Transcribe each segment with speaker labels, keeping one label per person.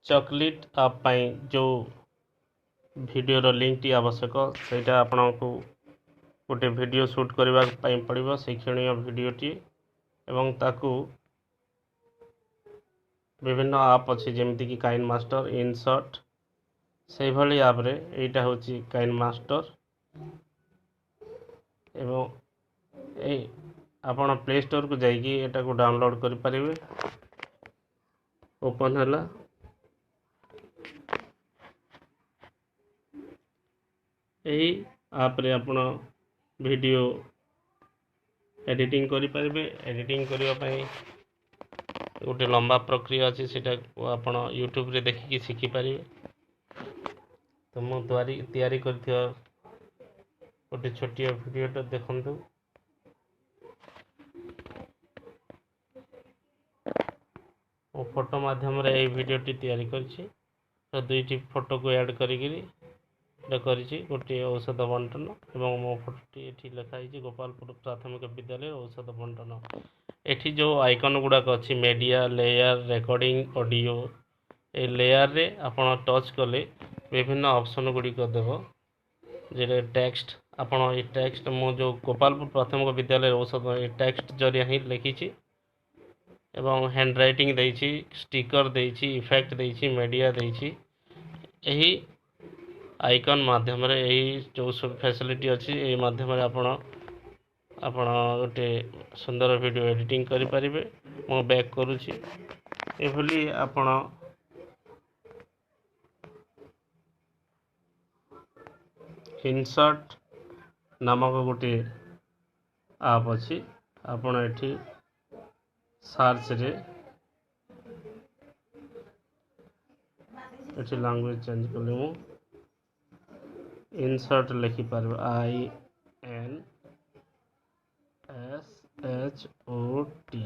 Speaker 1: Chocolate आप जो video link T आवश्यक से आपन को गोटे वीडियो शूट करने पड़ो शिक्षणीय वीडियोटी एवं ताकू विभिन्न आप अच्छी जमीक कि काइन मास्टर इनशॉट से भाई आप यहाँ हूँ काइन मास्टर एवं आपण प्ले स्टोर को जाइए एटा को डाउनलोड कर पारिबे। ओपन है यही आप आपण वीडियो एडिटिंग करि पारिबे। एडिटिंग करने गोटे लंबा प्रक्रिया अच्छी सीटा आप यूट्यूब रे देखिकी शिखी पारे। तो मुझे तैयारी कर गोटे छोटिया वीडियोटा देखु फोटो माध्यम रे वीडियोटी तैयारी करछि। तो दुईटी फोटो को ऐड करी गोटे औषध बंटन एवं मो फोटोटी ये लिखाई गोपालपुर प्राथमिक विद्यालय औषध बंटन। एठी जो आइकन गुड़ाक अच्छी media layer recording audio a layer रे आपण टच कले विभिन्न ऑप्शन गुड़िक देव जे टेक्स्ट आपण ये टेक्स्ट मो जो गोपालपुर प्राथमिक विद्यालय औषध ये टेक्स्ट जरिया ही लिखी एवं हैंड राइटिंग देछि स्टिकर देछि इफेक्ट देछि मीडिया देछि। यही आइकन माध्यम रे यही जो सब फैसिलिटी अच्छी ये माध्यम रे आपण गोटे सुंदर वीडियो एडिटिंग करि परिबे। मो बैक करूछि एभली आपण इनशॉट नामक गोटे आप अच्छी आपण एठी सर्च रे एठी लैंग्वेज चेंज कले मु इनशॉट लिखि पारबे INSHOT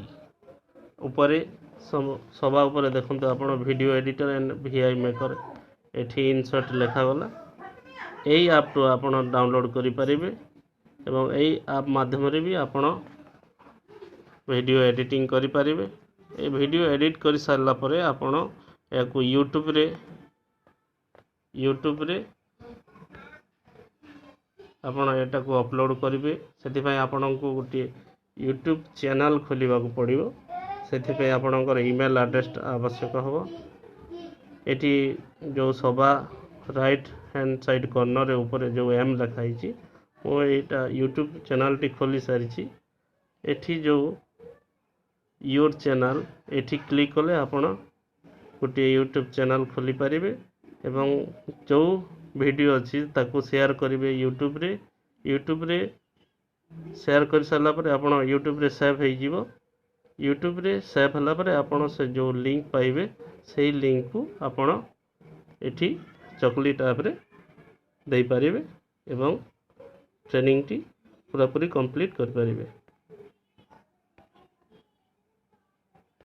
Speaker 1: उपरे सभा उपरे देखते आप video editor and VI maker एठी इनशॉट लिखा गला। यही आप तो आप डाउनलोड करि परिबे एवं यही आप माध्यम रे भी आपण वीडियो एडिटिंग करि परिबे। ए वीडियो एडिट कर सारला परे आपण याकू यूट्यूब रे आपण एटा को अपलोड करिवे। सेति आपण को गोटे यूट्यूब चैनल खोलिबा को पड़िबो। सेति पय आपणकर ईमेल एड्रेस आवश्यक हो। एटी जो सभा राइट हैंड साइड कॉर्नर रे ऊपर जो एम लिखाई छी वो एटा यूट्यूब चैनल टी खोली सारी। एठी जो योर चैनल एठी क्लिक कले आपण गोटे यूट्यूब चैनल खोली पारिबे एवं जो वीडियो अच्छी ताको शेयर करेंगे यूट्यूब रे शेयर कर सारा पर आपण यूट्यूब रे सेव हो जीवो। यूट्यूब रे सेव होला पर आपण से जो लिंक पाइबे से लिंक को आपण एठी चॉकलेट ऐप रे दे पारिबे एवं ट्रेनिंग टी पूरा पूरी कंप्लीट कर पारिबे।